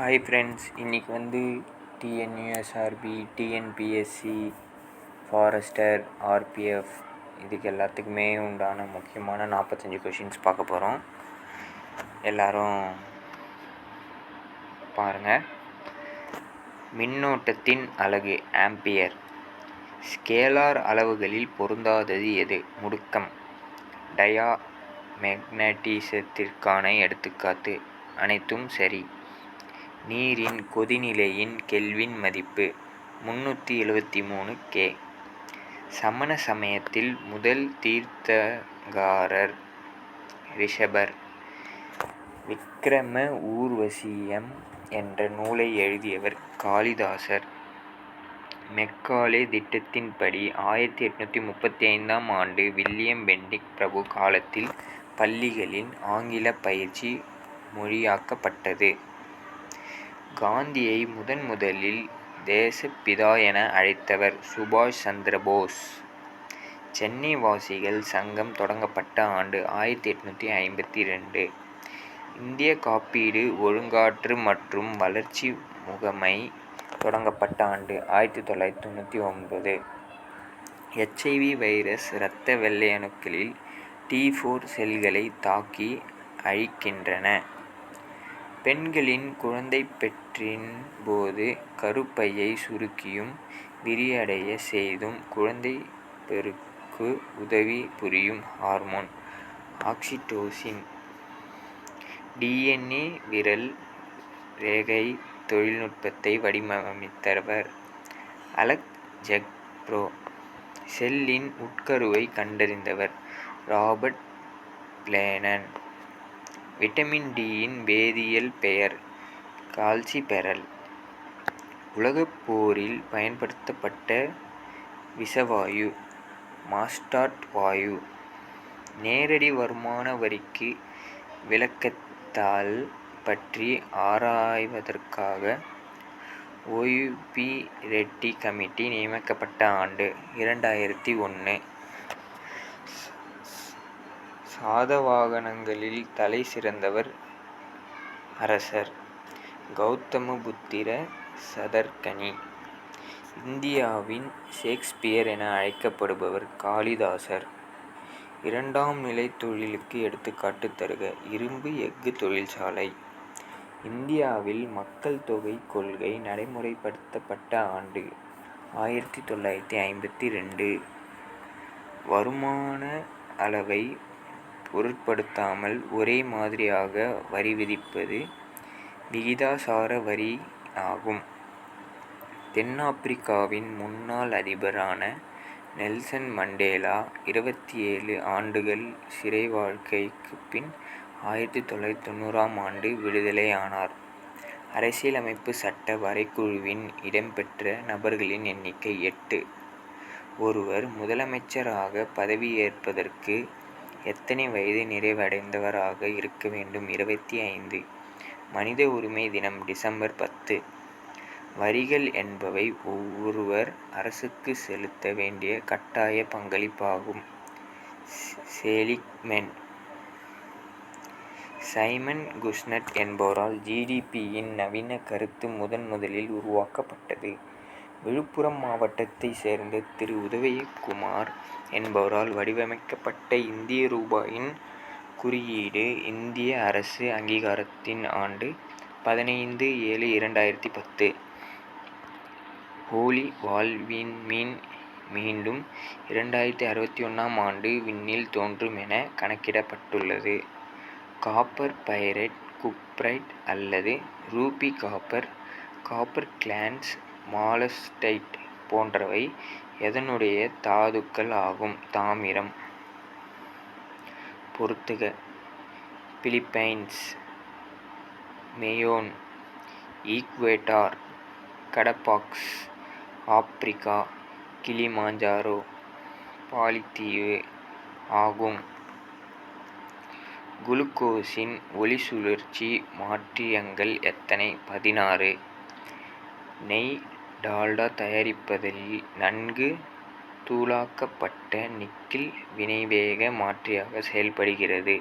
Hi friends, இன்றைக்கி TNUSRB, TNPSC, forester, RPF இதுக்கு எல்லாத்துக்குமே உண்டான முக்கியமான 45 கொஷின்ஸ் பார்க்க போகிறோம். எல்லோரும் பாருங்கள். மின்னோட்டத்தின் அலகு ஆம்பியர். ஸ்கேலார் அளவுகளில் பொருந்தாதது எது? முடுக்கம். டயாமேக்னட்டிசத்திற்கான எடுத்துக்காட்டு. அனைத்தும் சரி. நீரின் கொதிநிலையின் கெல்வின் மதிப்பு 373 கே. சமண சமயத்தில் முதல் தீர்த்தங்காரர் ரிஷபர். விக்கிரம ஊர்வசியம் என்ற நூலை எழுதியவர் காளிதாசர். மெக்காலே திட்டத்தின்படி 1835 ஆண்டு வில்லியம் பெண்டிக் பிரபு காலத்தில் பள்ளிகளின் ஆங்கில பயிற்சி மொழியாக்கப்பட்டது. காந்தியை முதலில் தேசப்பிதா என அழைத்தவர் சுபாஷ் சந்திர போஸ். சென்னை வாசிகள் சங்கம் தொடங்கப்பட்ட ஆண்டு 1852. இந்திய காப்பீடு, ஒழுங்காற்று மற்றும் வளர்ச்சி முகமை தொடங்கப்பட்ட ஆண்டு 1999. HIV வைரஸ் இரத்த வெள்ளையணுக்களில் T4 செல்களை தாக்கி அழிக்கின்றன. பெண்களின் குழந்தைப்பேற்றின் போது கருப்பையை சுருக்கியும் விரியடைய செய்தும் குழந்தை பெறுக்கு உதவி புரியும் ஹார்மோன் ஆக்சிடோசின். DNA விரல் ரேகை தொழில்நுட்பத்தை வடிவமைத்தவர் அலெக் ஜெக்ப்ரோ. செல்லின் உட்கருவை கண்டறிந்தவர் ராபர்ட் கிளேனன். விட்டமின் டியின் வேதியியல் பெயர் கால்சிபெரல். உலகப் போரில் பயன்படுத்தப்பட்ட விஷவாயு மஸ்டார்ட் வாயு. நேரடி வருமான வரிக்கு விலக்குதல் பற்றி ஆராய்வதற்காக OUP ரெட்டி கமிட்டி நியமிக்கப்பட்ட ஆண்டு 2001. சாதவாகனங்களில் தலை சிறந்தவர் அரசர் கௌதமபுத்திர சதர்கனி. இந்தியாவின் ஷேக்ஸ்பியர் என அழைக்கப்படுபவர் காளிதாசர். இரண்டாம் நிலை தொழிலுக்கு எடுத்துக்காட்டு தருக. இரும்பு எஃகு தொழிற்சாலை. இந்தியாவில் மக்கள் தொகை கொள்கை நடைமுறைப்படுத்தப்பட்ட ஆண்டு 1952. வருமான அளவை பொருட்படுத்தாமல் ஒரே மாதிரியாக வரி விதிப்பது விகிதாசார வரி ஆகும். தென்னாப்பிரிக்காவின் முன்னாள் அதிபரான நெல்சன் மண்டேலா 27 ஆண்டுகள் சிறை வாழ்க்கைக்கு பின் 1990 ஆண்டு விடுதலை ஆனார். அரசியலமைப்பு சட்ட வரைகுழுவில் இடம்பெற்ற நபர்களின் எண்ணிக்கை 8. ஒருவர் முதலமைச்சராக பதவியேற்பதற்கு எத்தனை வயது நிறைவடைந்தவராக இருக்க வேண்டும்? 25. மனித உரிமை தினம் டிசம்பர் 10. வரிகள் என்பவை ஒருவர் அரசுக்கு செலுத்த வேண்டிய கட்டாய பங்களிப்பாகும். செலிக்மென். சைமன் குஸ்னட் என்பவரால் GDPயின் நவீன கருத்து முதலில் உருவாக்கப்பட்டது. விழுப்புரம் மாவட்டத்தை சேர்ந்த திரு உதயகுமார் என்பவரால் வடிவமைக்கப்பட்ட இந்திய ரூபாயின் குறியீடு இந்திய அரசு அங்கீகாரத்தின் ஆண்டு 15/7/2010. ஹோலி வால்விண்மீன் மீண்டும் 2061 ஆண்டு விண்ணில் தோன்றும் என கணக்கிடப்பட்டுள்ளது. காப்பர் பைரைட், குப்ரைட் அல்லது ரூபி காப்பர், காப்பர் கிளான்ஸ், மாலஸ்டைட் போன்றவை எதனுடைய தாதுக்கள் ஆகும்? தாமிரம். பொறுத்துக. பிலிப்பைன்ஸ், மெயோன், ஈக்வெடார், கடப்பாக்ஸ், ஆப்பிரிக்கா, கிளிமாஞ்சாரோ, பாலித்தீவு ஆகும். குளுக்கோஸின் ஒளிச்சுழற்சி மாற்றியங்கள் எத்தனை? 16. நெய், டால்டா தயாரிப்பதில் நன்கு தூளாக்கப்பட்ட நிக்கல் வினைவேக மாற்றியாக செயல்படுகிறது.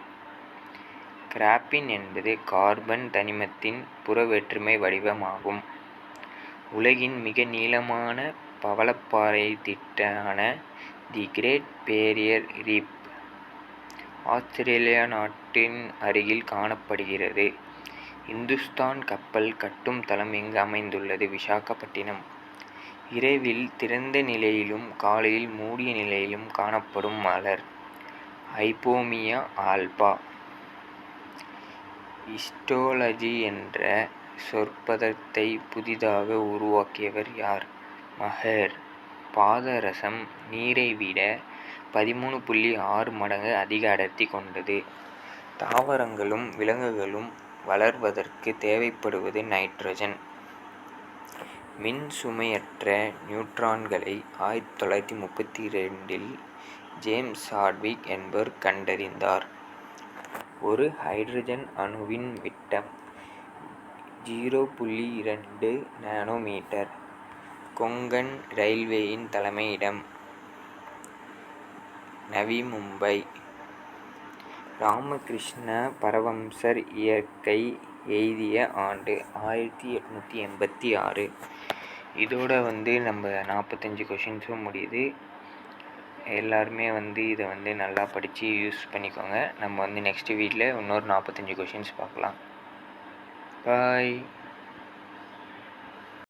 கிராபின் என்பது கார்பன் தனிமத்தின் புறவேற்றுமை வடிவமாகும். உலகின் மிக நீளமான பவளப்பாறை திட்டான தி கிரேட் பேரியர் ரீப் ஆஸ்திரேலியா நாட்டின் அருகில் காணப்படுகிறது. இந்துஸ்தான் கப்பல் கட்டும் தளம் எங்கு அமைந்துள்ளது? விசாகப்பட்டினம். இரவில் திறந்த நிலையிலும் காலையில் மூடிய நிலையிலும் காணப்படும் மலர் ஐபோமியா ஆல்பா. ஹிஸ்டோலஜி என்ற சொற்பதத்தை புதிதாக உருவாக்கியவர் யார்? மஹர். பாதரசம் நீரை விட 13.6 மடங்கு அதிக அடர்த்தி கொண்டது. தாவரங்களும் விலங்குகளும் வளர்வதற்கு தேவைப்படுவது நைட்ரஜன். மின் சுமையற்ற நியூட்ரான்களை 1932 ஜேம்ஸ் ஹார்ட்விக் என்பவர் கண்டறிந்தார். ஒரு ஹைட்ரஜன் அணுவின் விட்டம் 0.2 நானோமீட்டர். கொங்கன் ரயில்வேயின் தலைமையிடம் நவி மும்பை. ராமகிருஷ்ண பரமஹம்சர் இயற்கை எய்திய ஆண்டு 1886. இதோட நம்ம 45 கொஷின்ஸும் முடியுது. எல்லாருமே இதை நல்லா படித்து யூஸ் பண்ணிக்கோங்க. நம்ம நெக்ஸ்ட் வீடியோவில் இன்னொரு 45 கொஷின்ஸ் பார்க்கலாம். பாய்.